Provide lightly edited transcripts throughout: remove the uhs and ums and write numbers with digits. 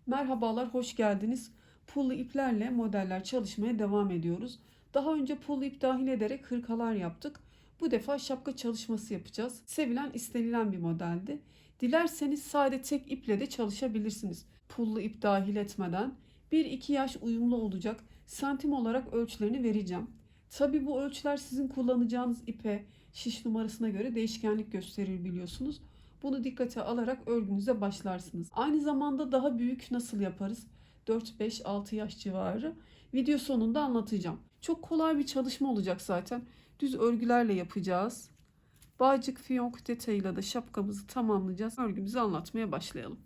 Merhabalar, hoş geldiniz. Pullu iplerle modeller çalışmaya devam ediyoruz. Daha önce pullu ip dahil ederek hırkalar yaptık. Bu defa şapka çalışması yapacağız. Sevilen, istenilen bir modeldi. Dilerseniz sade tek iple de çalışabilirsiniz. Pullu ip dahil etmeden 1-2 yaş uyumlu olacak santim olarak ölçülerini vereceğim. Tabi bu ölçüler sizin kullanacağınız ipe, şiş numarasına göre değişkenlik gösterir biliyorsunuz. Bunu dikkate alarak örgünüze başlarsınız. Aynı zamanda daha büyük nasıl yaparız? 4-5-6 yaş civarı. Video sonunda anlatacağım. Çok kolay bir çalışma olacak zaten. Düz örgülerle yapacağız. Bağcık fiyonk detayıyla da şapkamızı tamamlayacağız. Örgümüzü anlatmaya başlayalım.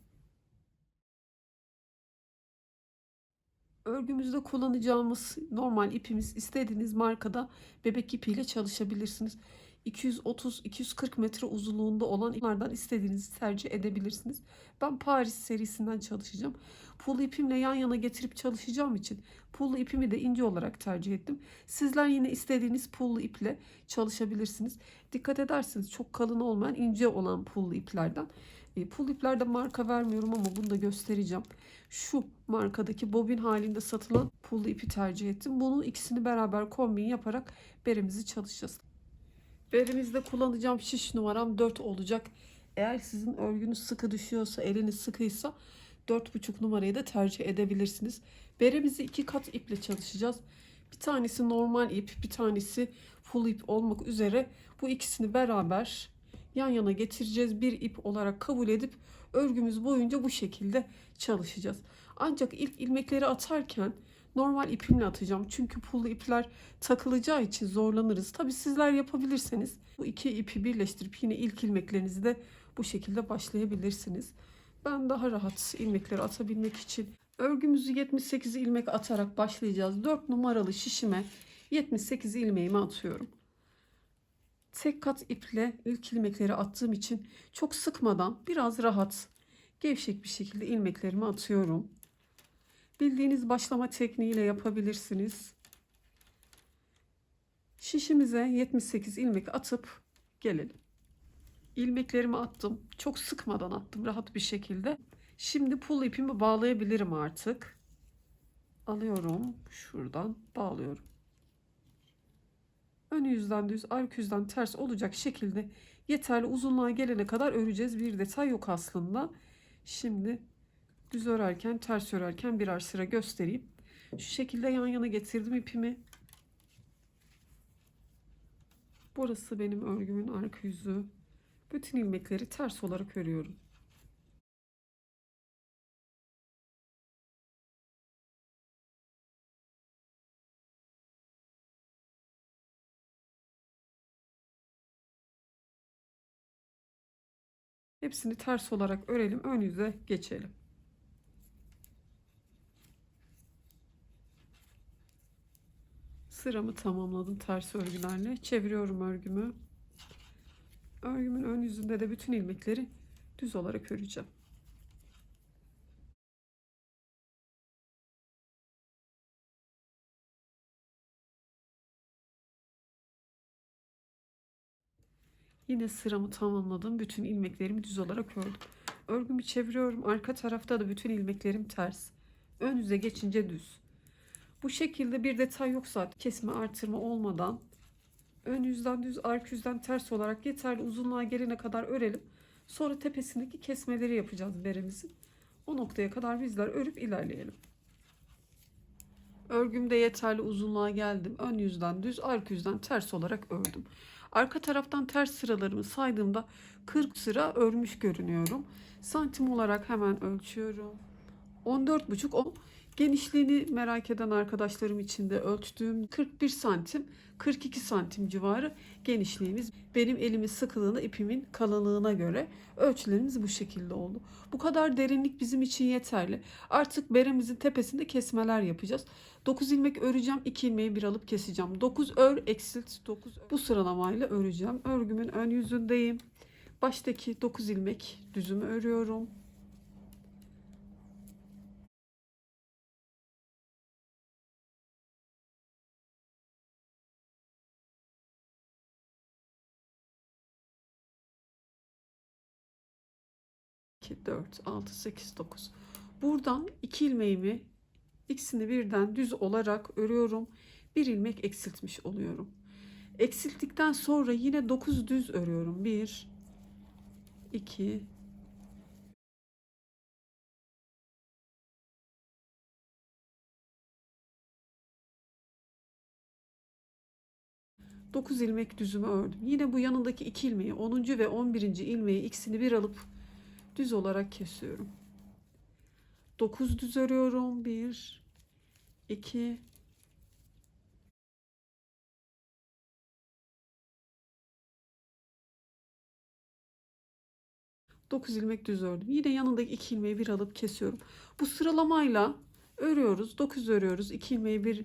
Örgümüzde kullanacağımız normal ipimiz istediğiniz markada bebek ipiyle çalışabilirsiniz. 230-240 metre uzunluğunda olan iplerden istediğinizi tercih edebilirsiniz. Ben Paris serisinden çalışacağım. Pullu ipimle yan yana getirip çalışacağım için pullu ipimi de ince olarak tercih ettim. Sizler yine istediğiniz pullu iple çalışabilirsiniz. Dikkat ederseniz çok kalın olmayan ince olan pullu iplerden. Pullu iplerde marka vermiyorum ama bunu da göstereceğim. Şu markadaki bobin halinde satılan pullu ipi tercih ettim. Bunu ikisini beraber kombin yaparak beremizi çalışacağız. Berimizde kullanacağım şiş numaram 4 olacak. Eğer sizin örgünüz sıkı düşüyorsa, eliniz sıkıysa 4,5 numarayı da tercih edebilirsiniz. Beremizi 2 kat iple çalışacağız. Bir tanesi normal ip, bir tanesi full ip olmak üzere bu ikisini beraber yan yana getireceğiz. Bir ip olarak kabul edip örgümüz boyunca bu şekilde çalışacağız. Ancak ilk ilmekleri atarken normal ipimle atacağım. Çünkü pullu ipler takılacağı için zorlanırız. Tabi sizler yapabilirseniz bu iki ipi birleştirip yine ilk ilmeklerinizi de bu şekilde başlayabilirsiniz. Ben daha rahat ilmekleri atabilmek için örgümüzü 78 ilmek atarak başlayacağız. 4 numaralı şişime 78 ilmeğimi atıyorum. Tek kat iple ilk ilmekleri attığım için çok sıkmadan biraz rahat, gevşek bir şekilde ilmeklerimi atıyorum. Bildiğiniz başlama tekniğiyle yapabilirsiniz. Şişimize 78 ilmek atıp gelelim. İlmeklerimi attım. Çok sıkmadan attım, rahat bir şekilde. Şimdi pul ipimi bağlayabilirim artık. Alıyorum, şuradan bağlıyorum. Ön yüzden düz, arka yüzden ters olacak şekilde yeterli uzunluğa gelene kadar öreceğiz. Bir detay yok aslında. Şimdi düz örerken, ters örerken birer sıra göstereyim. Şu şekilde yan yana getirdim ipimi. Burası benim örgümün arka yüzü. Bütün ilmekleri ters olarak örüyorum. Hepsini ters olarak örelim. Ön yüze geçelim. Sıramı tamamladım ters örgülerle. Çeviriyorum örgümü. Örgümün ön yüzünde de bütün ilmekleri düz olarak öreceğim. Yine sıramı tamamladım. Bütün ilmeklerimi düz olarak ördüm. Örgümü çeviriyorum. Arka tarafta da bütün ilmeklerim ters. Ön yüze geçince düz. Bu şekilde bir detay yok zaten. Kesme artırma olmadan ön yüzden düz, arka yüzden ters olarak yeterli uzunluğa gelene kadar örelim. Sonra tepesindeki kesmeleri yapacağız beremizin. O noktaya kadar bizler örüp ilerleyelim. Örgümde yeterli uzunluğa geldim. Ön yüzden düz, arka yüzden ters olarak ördüm. Arka taraftan ters sıralarımı saydığımda 40 sıra örmüş görünüyorum. Santim olarak hemen ölçüyorum. 14,5 o. Genişliğini merak eden arkadaşlarım için de ölçtüğüm 41 santim, 42 santim civarı genişliğimiz. Benim elimin sıkılığına, ipimin kalınlığına göre ölçülerimiz bu şekilde oldu. Bu kadar derinlik bizim için yeterli. Artık beremizin tepesinde kesmeler yapacağız. 9 ilmek öreceğim, 2 ilmeği bir alıp keseceğim. 9 ör, eksilt 9. Bu sıralamayla öreceğim. Örgümün ön yüzündeyim. Baştaki 9 ilmek düzümü örüyorum. İki, 4, 6, 8, 9. Buradan 2 ilmeğimi ikisini birden düz olarak örüyorum. Bir ilmek eksiltmiş oluyorum. Eksilttikten sonra yine 9 düz örüyorum. 1 2 9 ilmek düzümü ördüm. Yine bu yanındaki 2 ilmeği 10. ve 11. ilmeği ikisini bir alıp düz olarak kesiyorum. 9 düz örüyorum. 1 2 9 ilmek düz ördüm. Yine yanındaki 2 ilmeği bir alıp kesiyorum. Bu sıralamayla örüyoruz. 9 örüyoruz. 2 ilmeği bir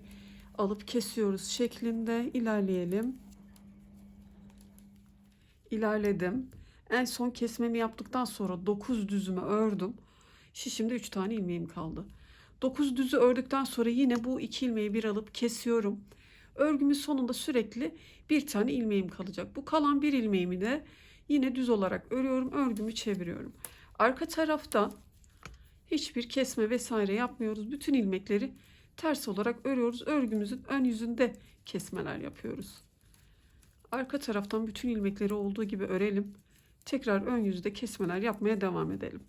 alıp kesiyoruz şeklinde ilerleyelim. İlerledim. En son kesmemi yaptıktan sonra 9 düzümü ördüm. Şişimde 3 tane ilmeğim kaldı. 9 düzü ördükten sonra yine bu 2 ilmeği bir alıp kesiyorum. Örgümün sonunda sürekli bir tane ilmeğim kalacak. Bu kalan bir ilmeğimi de yine düz olarak örüyorum. Örgümü çeviriyorum. Arka tarafta hiçbir kesme vesaire yapmıyoruz. Bütün ilmekleri ters olarak örüyoruz. Örgümüzün ön yüzünde kesmeler yapıyoruz. Arka taraftan bütün ilmekleri olduğu gibi örelim. Tekrar ön yüzde kesmeler yapmaya devam edelim.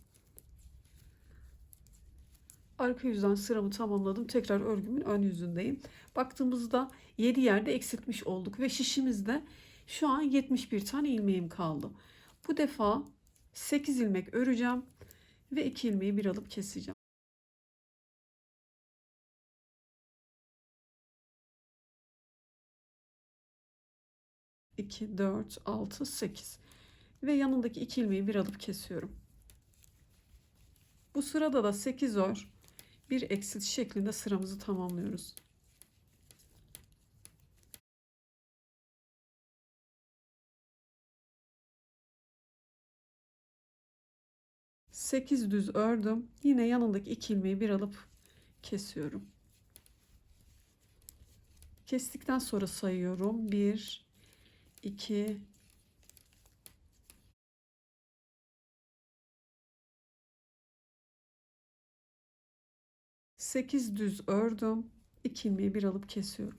Arka yüzden sıramı tamamladım. Tekrar örgümün ön yüzündeyim. Baktığımızda 7 yerde eksiltmiş olduk ve şişimizde şu an 71 tane ilmeğim kaldı. Bu defa 8 ilmek öreceğim ve 2 ilmeği bir alıp keseceğim. İki, 4, 6, 8 ve yanındaki 2 ilmeği bir alıp kesiyorum. Bu sırada da 8 ör, bir eksilt şeklinde sıramızı tamamlıyoruz. Sekiz düz ördüm. Yine yanındaki 2 ilmeği bir alıp kesiyorum. Kestikten sonra sayıyorum. 1 2 8 düz ördüm. 2 ilmeği bir alıp kesiyorum.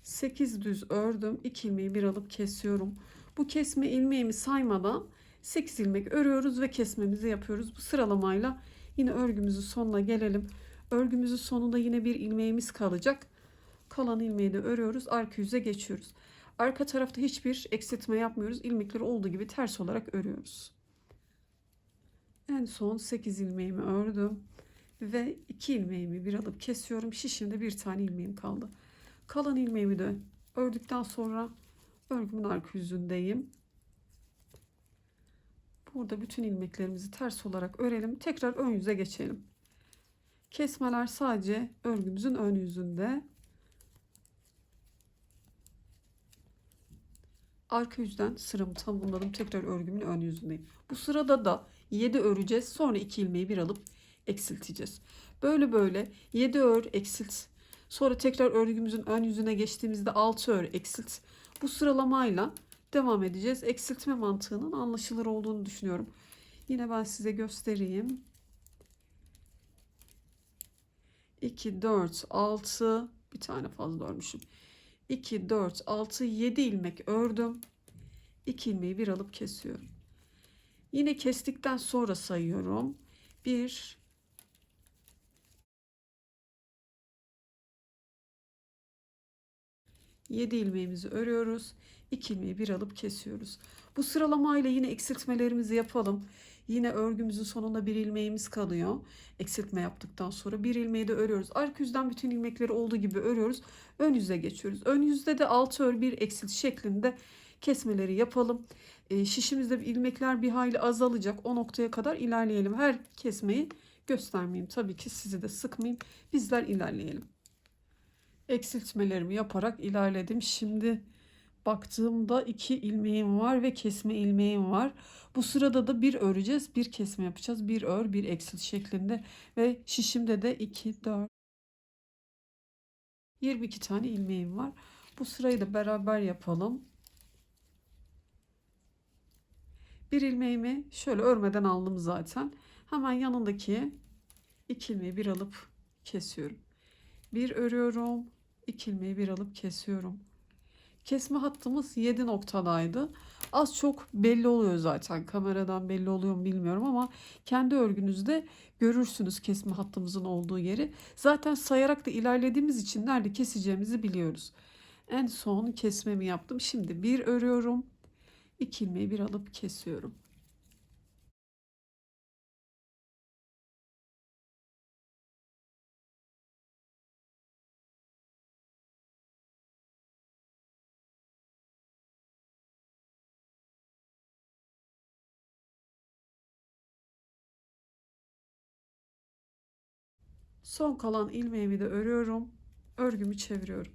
Sekiz düz ördüm. 2 ilmeği bir alıp kesiyorum. Bu kesme ilmeğimi saymadan 8 ilmek örüyoruz ve kesmemizi yapıyoruz. Bu sıralamayla yine örgümüzün sonuna gelelim. Örgümüzün sonunda yine bir ilmeğimiz kalacak. Kalan ilmeği de örüyoruz. Arka yüze geçiyoruz. Arka tarafta hiçbir eksiltme yapmıyoruz. İlmekleri olduğu gibi ters olarak örüyoruz. En son 8 ilmeğimi ördüm ve 2 ilmeğimi bir alıp kesiyorum. Şişimde bir tane ilmeğim kaldı. Kalan ilmeğimi de ördükten sonra örgümün arka yüzündeyim. Burada bütün ilmeklerimizi ters olarak örelim. Tekrar ön yüze geçelim. Kesmeler sadece örgümüzün ön yüzünde. Arka yüzden sıramı tamamladım. Tekrar örgümün ön yüzündeyim. Bu sırada da 7 öreceğiz. Sonra 2 ilmeği bir alıp eksilteceğiz. Böyle böyle 7 ör, eksilt. Sonra tekrar örgümüzün ön yüzüne geçtiğimizde 6 ör, eksilt. Bu sıralamayla devam edeceğiz. Eksiltme mantığının anlaşılır olduğunu düşünüyorum. Yine ben size göstereyim. 2, 4, 6, bir tane fazla örmüşüm. 2, 4, 6, 7 ilmek ördüm. 2 ilmeği bir alıp kesiyorum. Yine kestikten sonra sayıyorum. 1 7 ilmeğimizi örüyoruz. 2 ilmeği bir alıp kesiyoruz. Bu sıralamayla yine eksiltmelerimizi yapalım. Yine örgümüzün sonunda bir ilmeğimiz kalıyor. Eksiltme yaptıktan sonra bir ilmeği de örüyoruz. Arka yüzden bütün ilmekleri olduğu gibi örüyoruz. Ön yüze geçiyoruz. Ön yüzde de 6 ör bir eksilt şeklinde kesmeleri yapalım. Şişimizde ilmekler bir hayli azalacak. O noktaya kadar ilerleyelim. Her kesmeyi göstermeyeyim. Tabii ki sizi de sıkmayayım. Bizler ilerleyelim. Eksiltmelerimi yaparak ilerledim. Şimdi baktığımda 2 ilmeğim var ve kesme ilmeğim var. Bu sırada da bir öreceğiz, bir kesme yapacağız. Bir ör, bir eksilt şeklinde ve şişimde de 2, 4, 22 tane ilmeğim var. Bu sırayı da beraber yapalım. Bir ilmeğimi şöyle örmeden aldım zaten. Hemen yanındaki 2 ilmeği bir alıp kesiyorum. Bir örüyorum. 2 ilmeği bir alıp kesiyorum. Kesme hattımız 7 noktadaydı. Az çok belli oluyor zaten. Kameradan belli oluyor mu bilmiyorum ama kendi örgünüzde görürsünüz kesme hattımızın olduğu yeri. Zaten sayarak da ilerlediğimiz için nerede keseceğimizi biliyoruz. En son kesmemi yaptım. Şimdi bir örüyorum. 2 ilmeği bir alıp kesiyorum. Son kalan ilmeğimi de örüyorum. Örgümü çeviriyorum.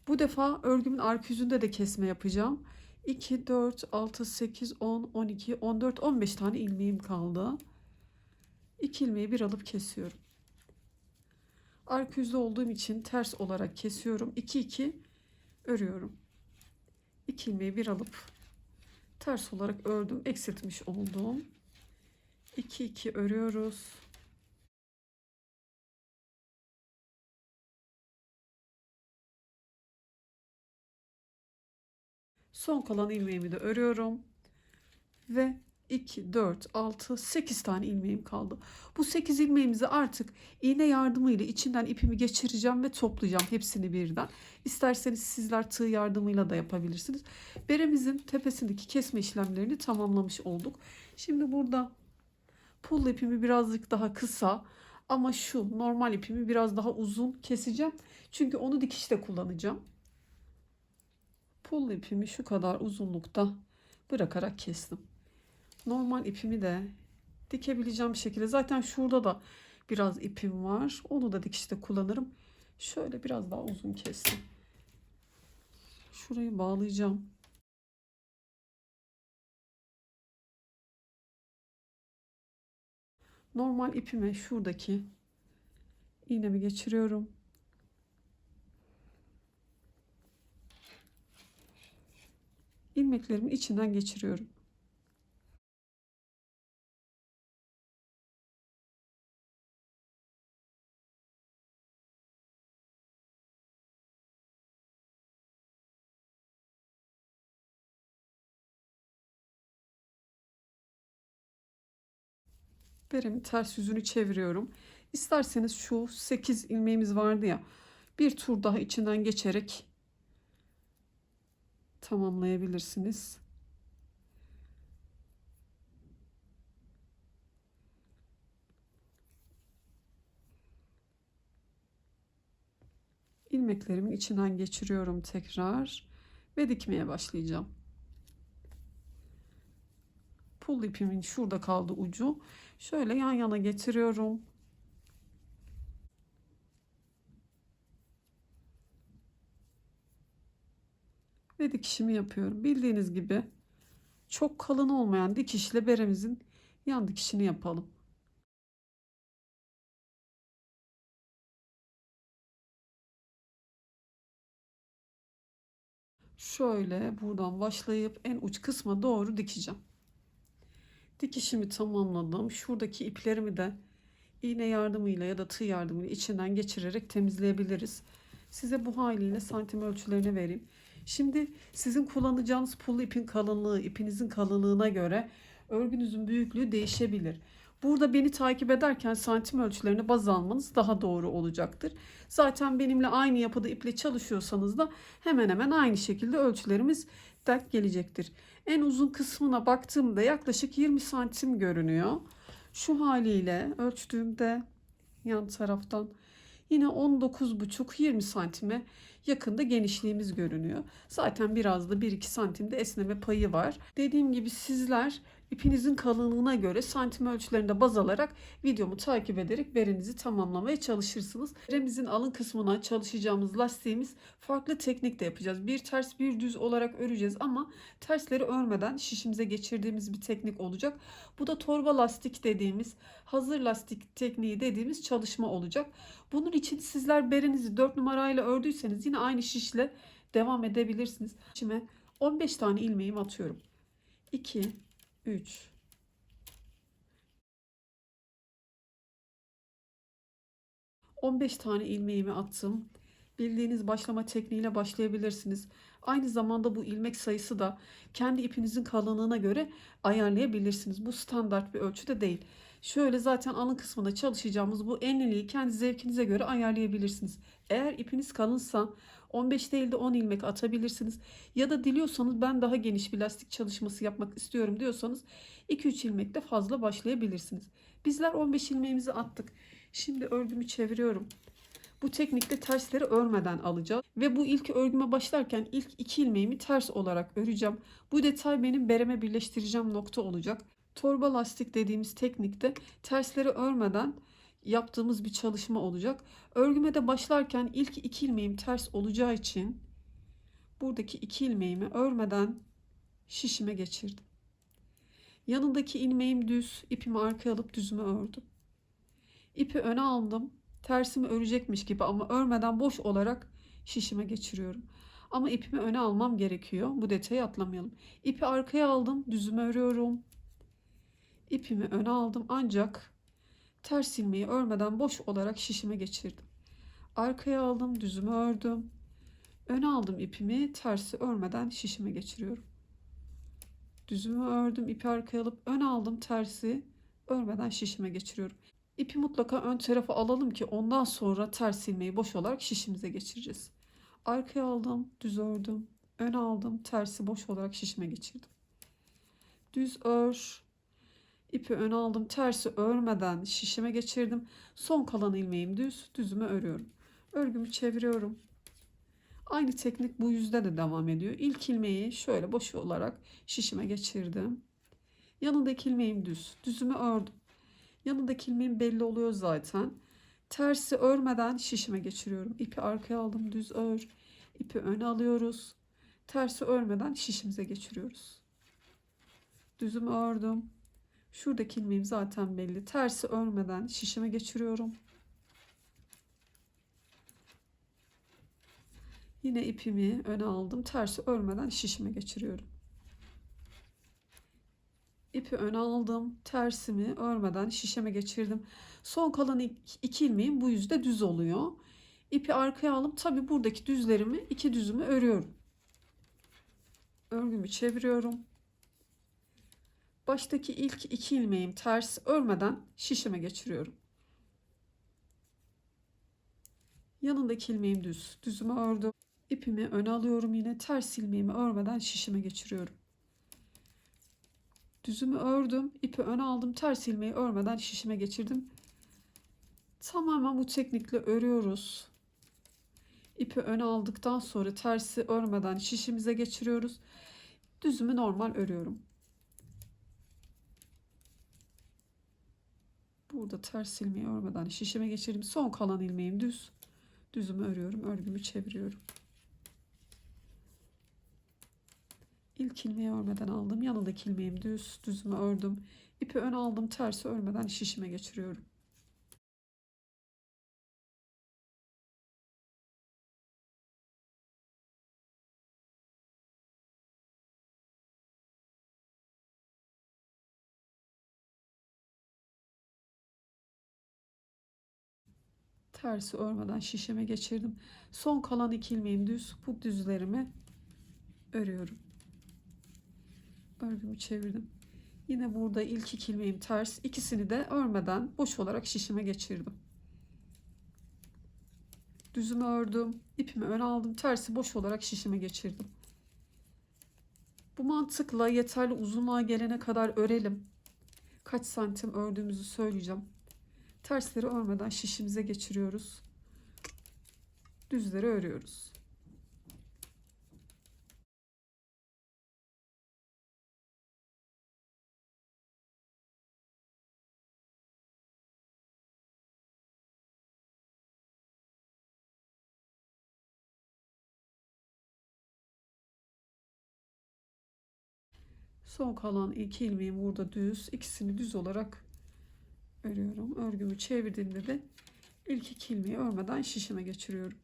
Bu defa örgümün arka yüzünde de kesme yapacağım. 2, 4, 6, 8, 10, 12, 14, 15 tane ilmeğim kaldı. 2 ilmeği bir alıp kesiyorum. Arka yüzde olduğum için ters olarak kesiyorum. 2, 2 örüyorum. 2 ilmeği bir alıp ters olarak ördüm. Eksiltmiş oldum. 2, 2 örüyoruz. Son kalan ilmeğimi de örüyorum. Ve 2, 4, 6, 8 tane ilmeğim kaldı. Bu 8 ilmeğimizi artık iğne yardımıyla içinden ipimi geçireceğim ve toplayacağım hepsini birden. İsterseniz sizler tığ yardımıyla da yapabilirsiniz. Beremizin tepesindeki kesme işlemlerini tamamlamış olduk. Şimdi burada pul ipimi birazcık daha kısa ama şu normal ipimi biraz daha uzun keseceğim. Çünkü onu dikişte kullanacağım. Pul ipimi şu kadar uzunlukta bırakarak kestim. Normal ipimi de dikebileceğim şekilde. Zaten şurada da biraz ipim var. Onu da dikişte kullanırım. Şöyle biraz daha uzun kestim. Şurayı bağlayacağım. Normal ipime şuradaki iğnemi geçiriyorum. İlmeklerimin içinden geçiriyorum. Beremin ters yüzünü çeviriyorum. İsterseniz şu 8 ilmeğimiz vardı ya, bir tur daha içinden geçerek tamamlayabilirsiniz. İlmeklerimin içinden geçiriyorum tekrar ve dikmeye başlayacağım. Pul ipimin şurada kaldı ucu. Şöyle yan yana getiriyorum. Ve dikişimi yapıyorum. Bildiğiniz gibi çok kalın olmayan dikişle beremizin yan dikişini yapalım. Şöyle buradan başlayıp en uç kısma doğru dikeceğim. Dikişimi tamamladım. Şuradaki iplerimi de iğne yardımıyla ya da tığ yardımıyla içinden geçirerek temizleyebiliriz. Size bu haliyle santim ölçülerini vereyim. Şimdi sizin kullanacağınız pul ipin kalınlığı, ipinizin kalınlığına göre örgünüzün büyüklüğü değişebilir. Burada beni takip ederken santim ölçülerini baz almanız daha doğru olacaktır. Zaten benimle aynı yapıda iple çalışıyorsanız da hemen hemen aynı şekilde ölçülerimiz denk gelecektir. En uzun kısmına baktığımda yaklaşık 20 santim görünüyor. Şu haliyle ölçtüğümde yan taraftan yine 19,5-20 santime yakında genişliğimiz görünüyor. Zaten biraz da 1-2 santimde esneme payı var. Dediğim gibi sizler İpinizin kalınlığına göre santim ölçülerinde baz alarak videomu takip ederek berenizi tamamlamaya çalışırsınız. Beremizin alın kısmına çalışacağımız lastiğimiz farklı teknikte yapacağız. Bir ters bir düz olarak öreceğiz ama tersleri örmeden şişimize geçirdiğimiz bir teknik olacak. Bu da torba lastik dediğimiz, hazır lastik tekniği dediğimiz çalışma olacak. Bunun için sizler berenizi 4 numarayla ördüyseniz yine aynı şişle devam edebilirsiniz. İçime 15 tane ilmeğimi atıyorum. 2, 3, 15 tane ilmeğimi attım. Bildiğiniz başlama tekniğiyle başlayabilirsiniz. Aynı zamanda bu ilmek sayısı da kendi ipinizin kalınlığına göre ayarlayabilirsiniz. Bu standart bir ölçüde değil. Şöyle zaten alın kısmında çalışacağımız bu enliliği kendi zevkinize göre ayarlayabilirsiniz. Eğer ipiniz kalınsa 15 değil de 10 ilmek atabilirsiniz. Ya da diliyorsanız ben daha geniş bir lastik çalışması yapmak istiyorum diyorsanız 2-3 ilmekle fazla başlayabilirsiniz. Bizler 15 ilmeğimizi attık. Şimdi örgümü çeviriyorum. Bu teknikte tersleri örmeden alacağız. Ve bu ilk örgüme başlarken ilk 2 ilmeğimi ters olarak öreceğim. Bu detay benim bereme birleştireceğim nokta olacak. Torba lastik dediğimiz teknikte tersleri örmeden yaptığımız bir çalışma olacak. Örgüme de başlarken ilk 2 ilmeğim ters olacağı için buradaki 2 ilmeğimi örmeden şişime geçirdim. Yanındaki ilmeğim düz, ipimi arkaya alıp düzüme ördüm. İpi öne aldım. Tersimi örecekmiş gibi ama örmeden boş olarak şişime geçiriyorum. Ama ipimi öne almam gerekiyor. Bu detayı atlamayalım. İpi arkaya aldım. Düzüme örüyorum. İpimi öne aldım ancak ters ilmeği örmeden boş olarak şişime geçirdim. Arkaya aldım. Düzüme ördüm. Öne aldım ipimi. Tersi örmeden şişime geçiriyorum. Düzümü ördüm. İpi arkaya alıp öne aldım. Tersi örmeden şişime geçiriyorum. İpi mutlaka ön tarafa alalım ki ondan sonra ters ilmeği boş olarak şişimize geçireceğiz. Arkaya aldım, düz ördüm. Öne aldım, tersi boş olarak şişime geçirdim. Düz ör, ipi öne aldım, tersi örmeden şişime geçirdim. Son kalan ilmeğim düz, düzümü örüyorum. Örgümü çeviriyorum. Aynı teknik bu yüzde de devam ediyor. İlk ilmeği şöyle boş olarak şişime geçirdim. Yanındaki ilmeğim düz, düzümü ördüm. Yanındaki ilmeğim belli oluyor zaten. Tersi örmeden şişime geçiriyorum. İpi arkaya aldım, düz ör. İpi öne alıyoruz. Tersi örmeden şişimize geçiriyoruz. Düzümü ördüm. Şuradaki ilmeğim zaten belli. Tersi örmeden şişime geçiriyorum. Yine ipimi öne aldım. Tersi örmeden şişime geçiriyorum. İpi öne aldım. Tersimi örmeden şişeme geçirdim. Son kalan iki ilmeğim bu yüzde düz oluyor. İpi arkaya alıp tabi buradaki düzlerimi, iki düzümü örüyorum. Örgümü çeviriyorum. Baştaki ilk iki ilmeğim ters örmeden şişime geçiriyorum. Yanındaki ilmeğim düz. Düzümü ördüm. İpimi öne alıyorum yine. Ters ilmeğimi örmeden şişime geçiriyorum. Düzümü ördüm. İpi öne aldım. Ters ilmeği örmeden şişime geçirdim. Tamamen bu teknikle örüyoruz. İpi öne aldıktan sonra tersi örmeden şişimize geçiriyoruz. Düzümü normal örüyorum. Burada ters ilmeği örmeden şişime geçirdim. Son kalan ilmeğim düz. Düzümü örüyorum. Örgümü çeviriyorum. İlk ilmeği örmeden aldım. Yanındaki ilmeğim düz. Düzümü ördüm. İpi öne aldım. Tersi örmeden şişime geçiriyorum. Tersi örmeden şişime geçirdim. Son kalan iki ilmeğim düz. Bu düzlerimi örüyorum. Örgümü çevirdim. Yine burada ilk iki ilmeğim ters. İkisini de örmeden boş olarak şişime geçirdim. Düzümü ördüm. İpimi öne aldım. Tersi boş olarak şişime geçirdim. Bu mantıkla yeterli uzunluğa gelene kadar örelim. Kaç santim ördüğümüzü söyleyeceğim. Tersleri örmeden şişimize geçiriyoruz. Düzleri örüyoruz. Son kalan 2 ilmeğim burada düz. İkisini düz olarak örüyorum. Örgümü çevirdiğimde de ilk 2 ilmeği örmeden şişime geçiriyorum.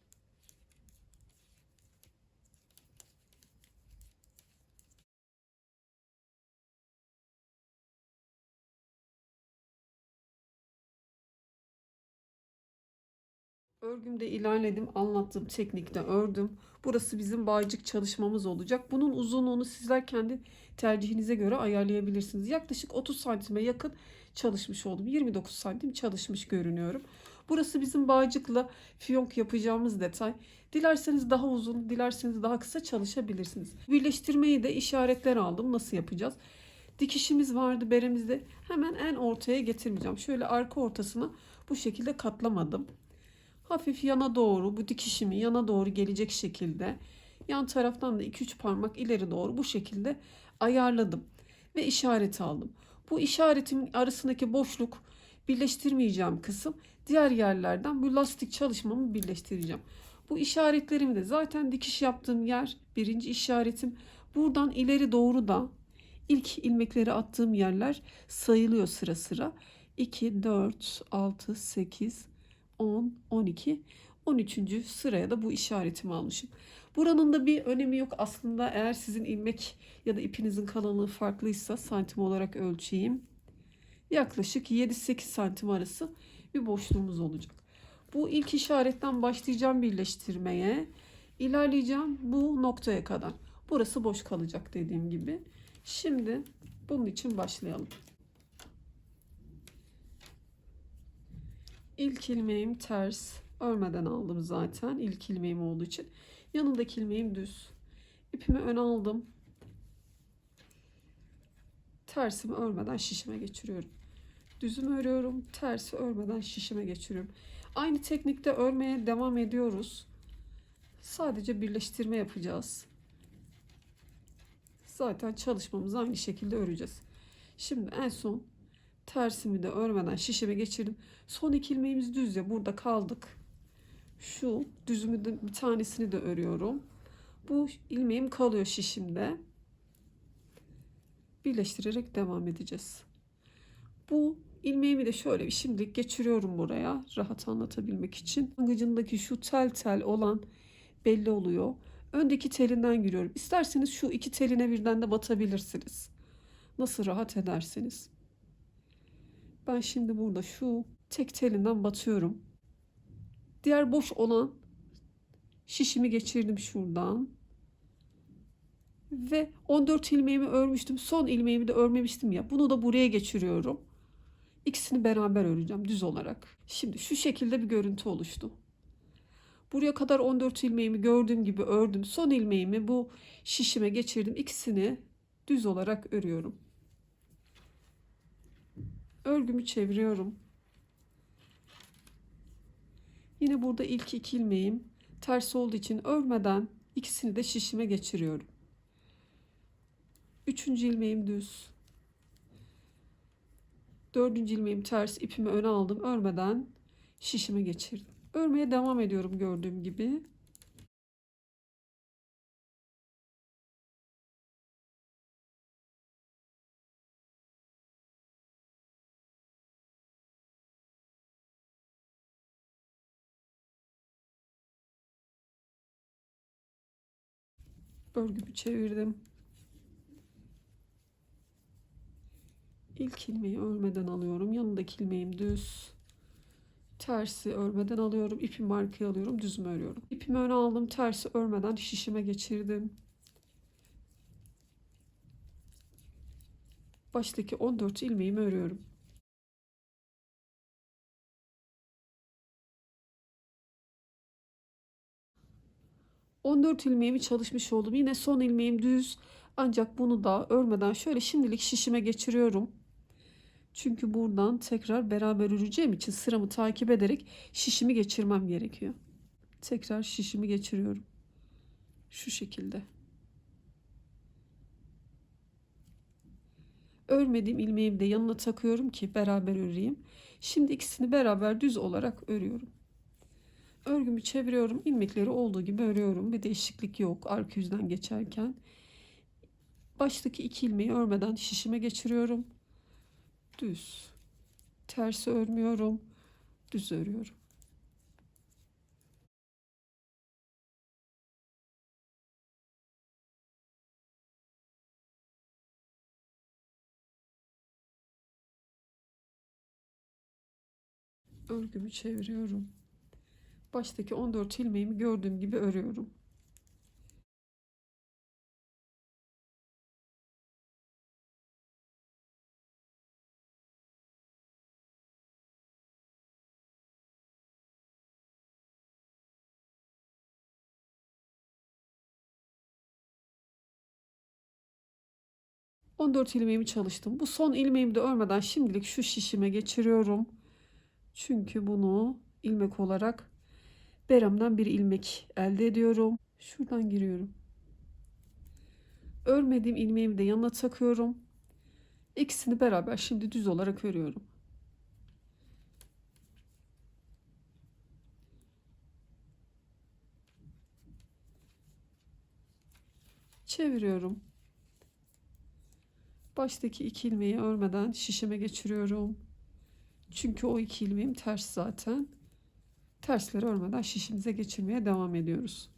Örgümde ilerledim. Anlattığım teknikte ördüm. Burası bizim bağcık çalışmamız olacak. Bunun uzunluğunu sizler kendi tercihinize göre ayarlayabilirsiniz. Yaklaşık 30 santime yakın çalışmış oldum. 29 santim çalışmış görünüyorum. Burası bizim bağcıkla fiyonk yapacağımız detay. Dilerseniz daha uzun, dilerseniz daha kısa çalışabilirsiniz. Birleştirmeyi de işaretler aldım. Nasıl yapacağız? Dikişimiz vardı beremizde. Hemen en ortaya getirmeyeceğim. Şöyle arka ortasına bu şekilde katlamadım. Hafif yana doğru, bu dikişimi yana doğru gelecek şekilde yan taraftan da 2-3 parmak ileri doğru bu şekilde ayarladım ve işaret aldım. Bu işaretimin arasındaki boşluk, birleştirmeyeceğim kısım, diğer yerlerden bu lastik çalışmamı birleştireceğim. Bu işaretlerimi de zaten dikiş yaptığım yer birinci işaretim. Buradan ileri doğru da ilk ilmekleri attığım yerler sayılıyor sıra sıra. 2, 4, 6, 8, 10, 12, 13. sıraya da bu işaretimi almışım. Buranın da bir önemi yok aslında. Eğer sizin ilmek ya da ipinizin kalınlığı farklıysa santim olarak ölçeyim. Yaklaşık 7-8 santim arası bir boşluğumuz olacak. Bu ilk işaretten başlayacağım birleştirmeye. İlerleyeceğim bu noktaya kadar. Burası boş kalacak dediğim gibi. Şimdi bunun için başlayalım. İlk ilmeğim ters. Örmeden aldım zaten. İlk ilmeğim olduğu için. Yanındaki ilmeğim düz. İpimi öne aldım. Tersimi örmeden şişime geçiriyorum. Düzümü örüyorum. Tersi örmeden şişime geçiriyorum. Aynı teknikte örmeye devam ediyoruz. Sadece birleştirme yapacağız. Zaten çalışmamızı aynı şekilde öreceğiz. Şimdi en son tersimi de örmeden şişime geçirdim. Son 2 ilmeğimiz düz ya, burada kaldık. Şu düzümü de bir tanesini de örüyorum. Bu ilmeğim kalıyor şişimde. Birleştirerek devam edeceğiz. Bu ilmeğimi de şöyle bir şimdilik geçiriyorum buraya, rahat anlatabilmek için. Başlangıcındaki şu tel tel olan belli oluyor. Öndeki telinden giriyorum. İsterseniz şu 2 teline birden de batabilirsiniz. Nasıl rahat ederseniz. Ben şimdi burada şu tek telinden batıyorum. Diğer boş olan şişimi geçirdim şuradan. Ve 14 ilmeğimi örmüştüm. Son ilmeğimi de örmemiştim ya. Bunu da buraya geçiriyorum. İkisini beraber öreceğim düz olarak. Şimdi şu şekilde bir görüntü oluştu. Buraya kadar 14 ilmeğimi gördüğüm gibi ördüm. Son ilmeğimi bu şişime geçirdim. İkisini düz olarak örüyorum. Örgümü çeviriyorum. Yine burada ilk 2 ilmeğim ters olduğu için örmeden ikisini de şişime geçiriyorum. 3. ilmeğim düz. 4. ilmeğim ters, ipimi öne aldım. Örmeden şişime geçirdim. Örmeye devam ediyorum gördüğüm gibi. Örgümü çevirdim. İlk ilmeği örmeden alıyorum. Yanındaki ilmeğim düz. Tersi örmeden alıyorum. İpimi arkaya alıyorum. Düzümü örüyorum. İpimi öne aldım. Tersi örmeden şişime geçirdim. Baştaki 14 ilmeğimi örüyorum. ...14 ilmeğimi çalışmış oldum. Yine son ilmeğim düz. Ancak bunu da örmeden şöyle şimdilik şişime geçiriyorum. Çünkü buradan tekrar beraber öreceğim için sıramı takip ederek şişimi geçirmem gerekiyor. Tekrar şişimi geçiriyorum. Şu şekilde. Örmediğim ilmeğimi de yanına takıyorum ki beraber öreyim. Şimdi ikisini beraber düz olarak örüyorum. Örgümü çeviriyorum. İlmekleri olduğu gibi örüyorum. Bir değişiklik yok arka yüzden geçerken. Baştaki 2 ilmeği örmeden şişime geçiriyorum. Düz. Tersi örmüyorum. Düz örüyorum. Örgümü çeviriyorum. Baştaki 14 ilmeğimi gördüğüm gibi örüyorum. On dört ilmeğimi çalıştım. Bu son ilmeğimi de örmeden şimdilik şu şişime geçiriyorum. Çünkü bunu ilmek olarak beremden bir ilmek elde ediyorum. Şuradan giriyorum. Örmediğim ilmeğimi de yanına takıyorum. İkisini beraber şimdi düz olarak örüyorum. Çeviriyorum. Baştaki 2 ilmeği örmeden şişime geçiriyorum. Çünkü o 2 ilmeğim ters zaten. Tersleri örmeden şişimize geçirmeye devam ediyoruz.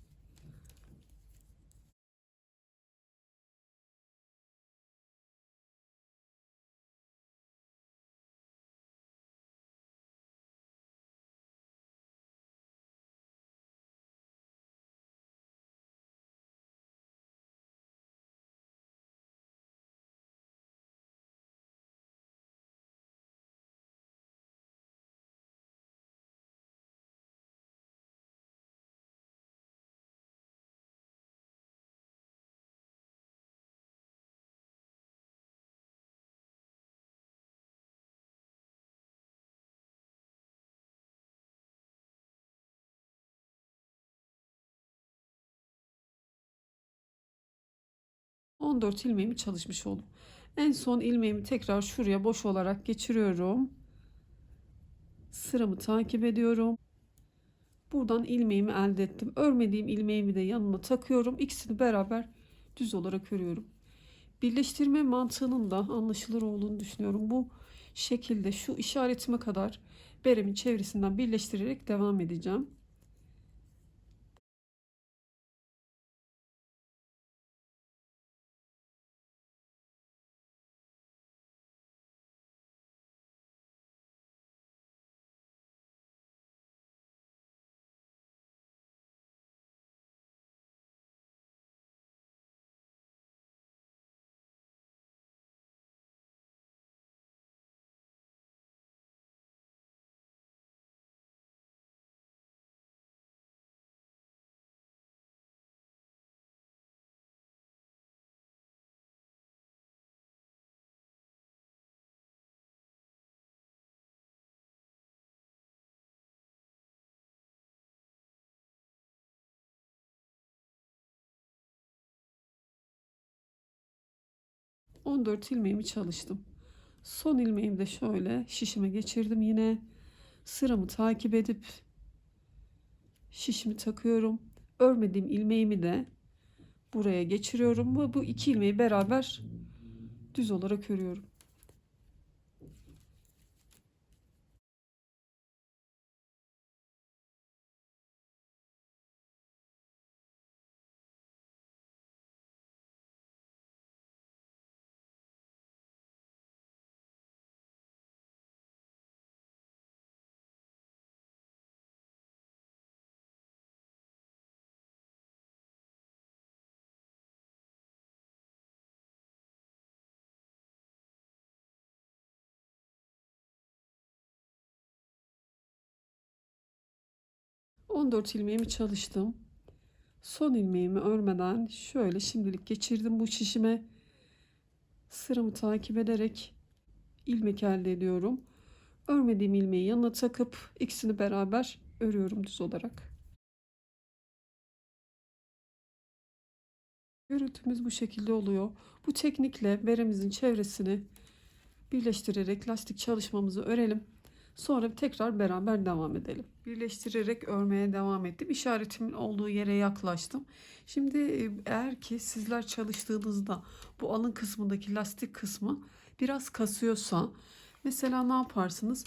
On dört ilmeğimi çalışmış oldum. En son ilmeğimi tekrar şuraya boş olarak geçiriyorum. Sıramı takip ediyorum. Buradan ilmeğimi elde ettim. Örmediğim ilmeğimi de yanına takıyorum. İkisini beraber düz olarak örüyorum. Birleştirme mantığının da anlaşılır olduğunu düşünüyorum. Bu şekilde şu işaretime kadar beremin çevresinden birleştirerek devam edeceğim. On dört ilmeğimi çalıştım. Son ilmeğimi de şöyle şişime geçirdim. Yine sıramı takip edip şişimi takıyorum. Örmediğim ilmeğimi de buraya geçiriyorum ve bu 2 ilmeği beraber düz olarak örüyorum. 14 ilmeğimi çalıştım. Son ilmeğimi örmeden şöyle şimdilik geçirdim bu şişime. Sıramı takip ederek ilmek elde ediyorum. Örmediğim ilmeği yanına takıp ikisini beraber örüyorum düz olarak. Görüntümüz bu şekilde oluyor. Bu teknikle beremizin çevresini birleştirerek lastik çalışmamızı örelim. Sonra tekrar beraber devam edelim. Birleştirerek örmeye devam ettim. İşaretimin olduğu yere yaklaştım. Şimdi eğer ki sizler çalıştığınızda bu alın kısmındaki lastik kısmı biraz kasıyorsa mesela ne yaparsınız?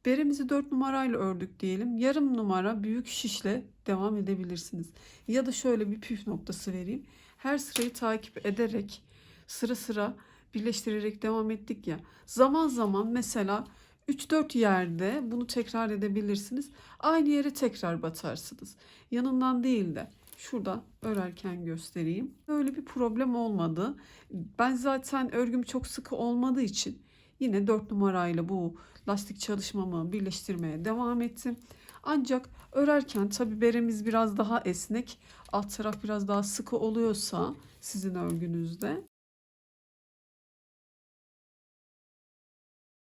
Beremizi 4 numarayla ördük diyelim. Yarım numara büyük şişle devam edebilirsiniz. Ya da şöyle bir püf noktası vereyim. Her sırayı takip ederek sıra sıra birleştirerek devam ettik ya. Zaman zaman mesela 3-4 yerde bunu tekrar edebilirsiniz. Aynı yere tekrar batarsınız. Yanından değil de şurada örerken göstereyim. Öyle bir problem olmadı. Ben zaten örgüm çok sıkı olmadığı için yine 4 numarayla bu lastik çalışmamı birleştirmeye devam ettim. Ancak örerken tabi beremiz biraz daha esnek, alt taraf biraz daha sıkı oluyorsa sizin örgünüzde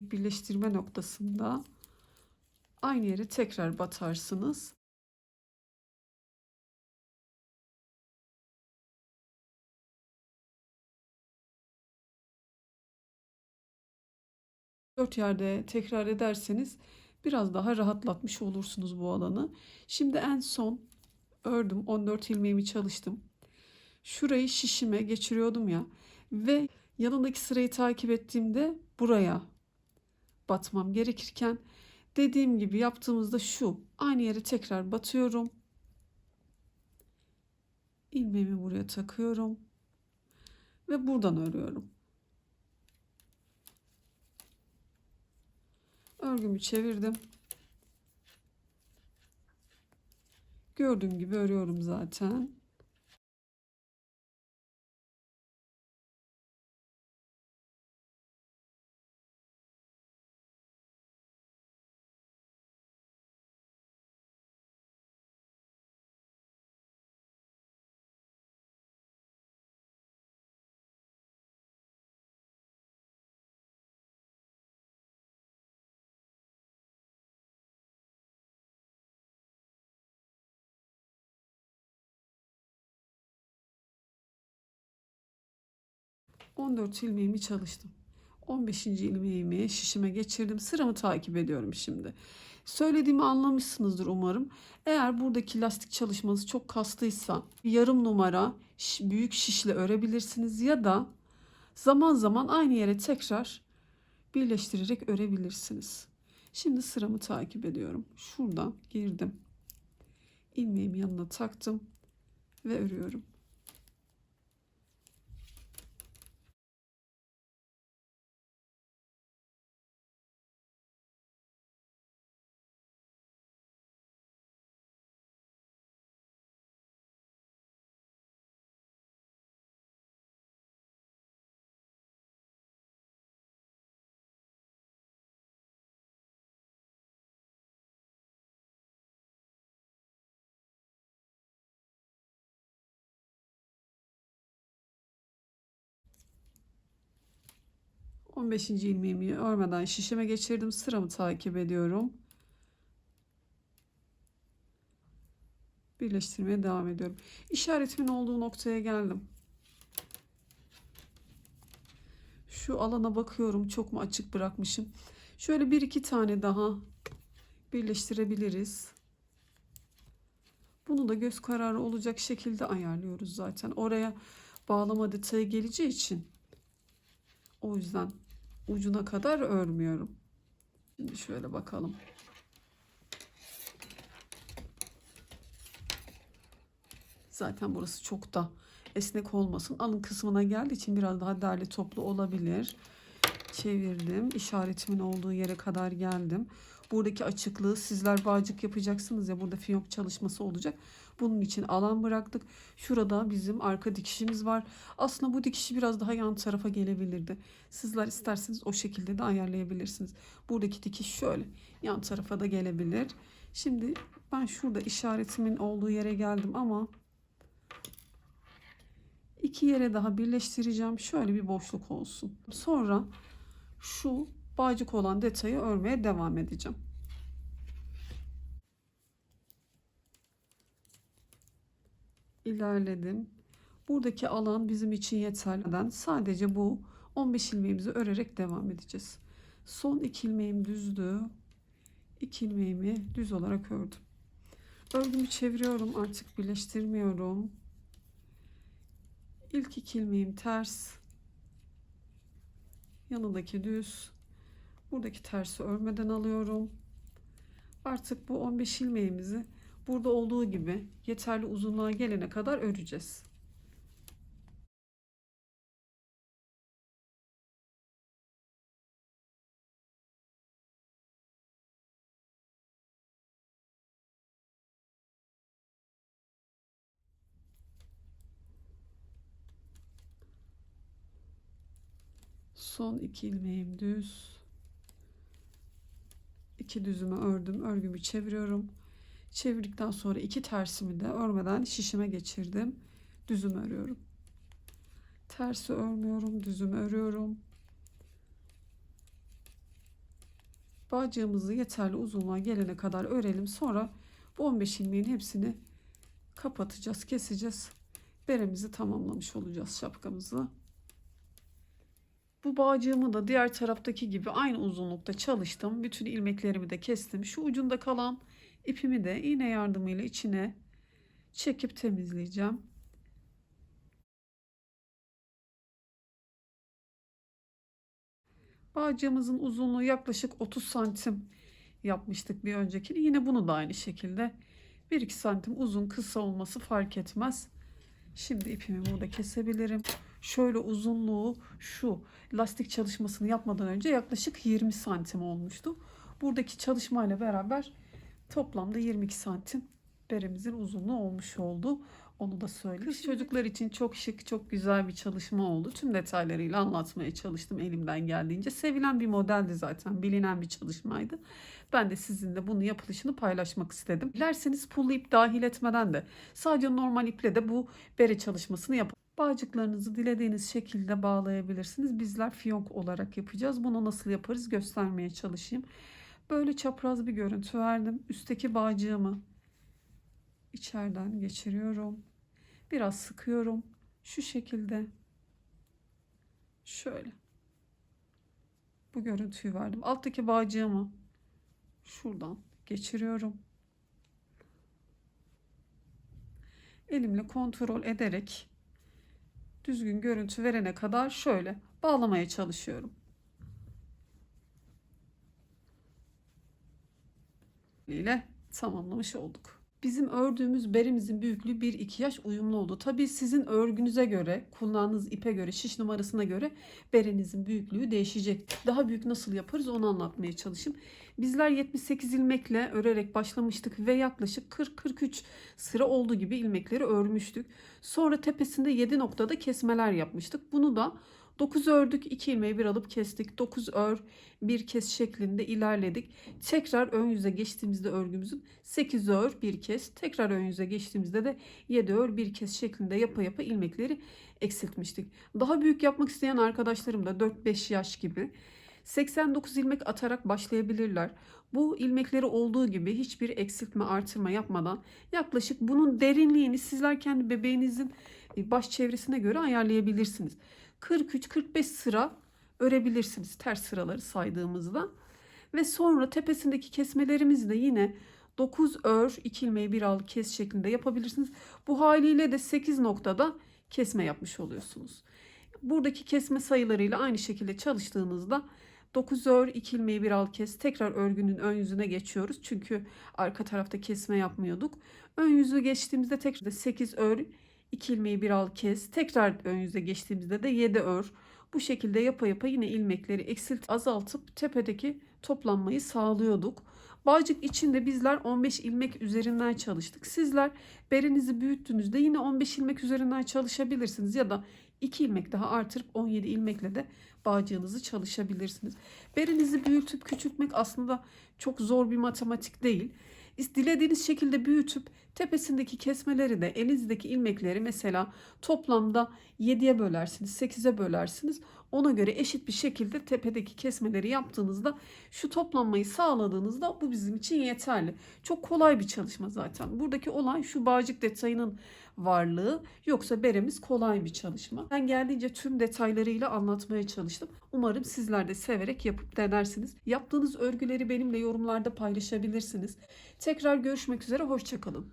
birleştirme noktasında aynı yere tekrar batarsınız. Dört yerde tekrar ederseniz biraz daha rahatlatmış olursunuz bu alanı. Şimdi en son ördüm, 14 ilmeğimi çalıştım. Şurayı şişime geçiriyordum ya ve yanındaki sırayı takip ettiğimde buraya batmam gerekirken dediğim gibi yaptığımızda şu aynı yere tekrar batıyorum. İlmeğimi buraya takıyorum ve buradan örüyorum. Örgümü çevirdim. Gördüğüm gibi örüyorum zaten. ...14 ilmeğimi çalıştım. 15. ilmeğimi şişime geçirdim. Sıramı takip ediyorum şimdi. Söylediğimi anlamışsınızdır umarım. Eğer buradaki lastik çalışması çok kastıysa yarım numara büyük şişle örebilirsiniz ya da zaman zaman aynı yere tekrar birleştirerek örebilirsiniz. Şimdi sıramı takip ediyorum. Şuradan girdim. İlmeğimi yanına taktım ve örüyorum. On beşinci ilmeğimi örmeden şişime geçirdim. Sıramı takip ediyorum. Birleştirmeye devam ediyorum. İşaretimin olduğu noktaya geldim. Şu alana bakıyorum. Çok mu açık bırakmışım? Şöyle bir iki tane daha birleştirebiliriz. Bunu da göz kararı olacak şekilde ayarlıyoruz zaten. Oraya bağlama detayı geleceği için o yüzden ucuna kadar örmüyorum. Şimdi şöyle bakalım. Zaten burası çok da esnek olmasın. Alın kısmına geldiği için biraz daha derli toplu olabilir. Çevirdim. İşaretimin olduğu yere kadar geldim. Buradaki açıklığı sizler bağcık yapacaksınız ya, burada fiyonk çalışması olacak. Bunun için alan bıraktık. Şurada bizim arka dikişimiz var. Aslında bu dikişi biraz daha yan tarafa gelebilirdi. Sizler isterseniz o şekilde de ayarlayabilirsiniz. Buradaki dikiş şöyle yan tarafa da gelebilir. Şimdi ben şurada işaretimin olduğu yere geldim ama iki yere daha birleştireceğim. Şöyle bir boşluk olsun. Sonra şu bağcık olan detayı örmeye devam edeceğim. İlerledim. Buradaki alan bizim için yeterli. Sadece bu 15 ilmeğimizi örerek devam edeceğiz. Son 2 ilmeğim düzdü. 2 ilmeğimi düz olarak ördüm. Örgümü çeviriyorum, artık birleştirmiyorum. İlk 2 ilmeğim ters, yanındaki düz. Buradaki tersi örmeden alıyorum. Artık bu 15 ilmeğimizi burada olduğu gibi yeterli uzunluğa gelene kadar öreceğiz. Son 2 ilmeğim düz. 2 düzümü ördüm. Örgümü çeviriyorum. Çevirdikten sonra 2 tersimi de örmeden şişime geçirdim. Düzümü örüyorum. Tersi örmüyorum, düzümü örüyorum. Bağcığımızı yeterli uzunluğa gelene kadar örelim. Sonra bu 15 ilmeğin hepsini kapatacağız, keseceğiz. Beremizi tamamlamış olacağız, şapkamızı. Bu bağcığımı da diğer taraftaki gibi aynı uzunlukta çalıştım. Bütün ilmeklerimi de kestim. Şu ucunda kalan ipimi de iğne yardımıyla içine çekip temizleyeceğim. Bağcığımızın uzunluğu yaklaşık 30 santim yapmıştık bir öncekini. Yine bunu da aynı şekilde 1-2 santim uzun kısa olması fark etmez. Şimdi ipimi burada kesebilirim. Şöyle uzunluğu şu lastik çalışmasını yapmadan önce yaklaşık 20 santim olmuştu. Buradaki çalışmayla beraber toplamda 22 santim beremizin uzunluğu olmuş oldu. Onu da söyleyeyim. Kız çocuklar için çok şık, çok güzel bir çalışma oldu. Tüm detaylarıyla anlatmaya çalıştım elimden geldiğince. Sevilen bir modeldi zaten, bilinen bir çalışmaydı. Ben de sizinle bunun yapılışını paylaşmak istedim. Dilerseniz pullu ip dahil etmeden de sadece normal iple de bu bere çalışmasını yapın. Bağcıklarınızı dilediğiniz şekilde bağlayabilirsiniz. Bizler fiyonk olarak yapacağız. Bunu nasıl yaparız göstermeye çalışayım. Böyle çapraz bir görüntü verdim. Üstteki bağcığımı içeriden geçiriyorum. Biraz sıkıyorum. Şu şekilde. Şöyle. Bu görüntüyü verdim. Alttaki bağcığımı şuradan geçiriyorum. Elimle kontrol ederek düzgün görüntü verene kadar şöyle bağlamaya çalışıyorum. ile tamamlamış olduk. Bizim ördüğümüz beremizin büyüklüğü 1-2 yaş uyumlu oldu. Tabii sizin örgünüze göre, kullandığınız ipe göre, şiş numarasına göre berenizin büyüklüğü değişecek. Daha büyük nasıl yaparız onu anlatmaya çalışayım. Bizler 78 ilmekle örerek başlamıştık ve yaklaşık 40-43 sıra olduğu gibi ilmekleri örmüştük. Sonra tepesinde 7 noktada kesmeler yapmıştık. Bunu da 9 ördük, 2 ilmeği bir alıp kestik. 9 ör, bir kes şeklinde ilerledik. Tekrar ön yüze geçtiğimizde örgümüzün 8 ör, bir kes. Tekrar ön yüze geçtiğimizde de 7 ör, bir kes şeklinde yapa yapa ilmekleri eksiltmiştik. Daha büyük yapmak isteyen arkadaşlarım da 4-5 yaş gibi 89 ilmek atarak başlayabilirler. Bu ilmekleri olduğu gibi hiçbir eksiltme artırma yapmadan yaklaşık bunun derinliğini sizler kendi bebeğinizin baş çevresine göre ayarlayabilirsiniz. 43-45 sıra örebilirsiniz ters sıraları saydığımızda. Ve sonra tepesindeki kesmelerimizi de yine 9 ör 2 ilmeği bir al kes şeklinde yapabilirsiniz. Bu haliyle de 8 noktada kesme yapmış oluyorsunuz. Buradaki kesme sayılarıyla aynı şekilde çalıştığınızda 9 ör 2 ilmeği bir al kes, tekrar örgünün ön yüzüne geçiyoruz. Çünkü arka tarafta kesme yapmıyorduk. Ön yüzü geçtiğimizde tekrar 8 ör 2 ilmeği bir al kes, tekrar ön yüze geçtiğimizde de 7 ör. Bu şekilde yapa yapa yine ilmekleri azaltıp tepedeki toplanmayı sağlıyorduk. Bağcık içinde bizler 15 ilmek üzerinden çalıştık. Sizler berenizi büyüttüğünüzde yine 15 ilmek üzerinden çalışabilirsiniz ya da 2 ilmek daha artırıp 17 ilmekle de bağcığınızı çalışabilirsiniz. Berenizi büyütüp küçültmek aslında çok zor bir matematik değil. Dilediğiniz şekilde büyütüp tepesindeki kesmeleri de elinizdeki ilmekleri mesela toplamda 7'ye bölersiniz, 8'e bölersiniz. Ona göre eşit bir şekilde tepedeki kesmeleri yaptığınızda şu toplanmayı sağladığınızda bu bizim için yeterli. Çok kolay bir çalışma zaten. Buradaki olay şu bağcık detayının varlığı, yoksa beremiz kolay bir çalışma. Ben geldiğince tüm detaylarıyla anlatmaya çalıştım. Umarım sizler de severek yapıp denersiniz. Yaptığınız örgüleri benimle yorumlarda paylaşabilirsiniz. Tekrar görüşmek üzere, hoşça kalın.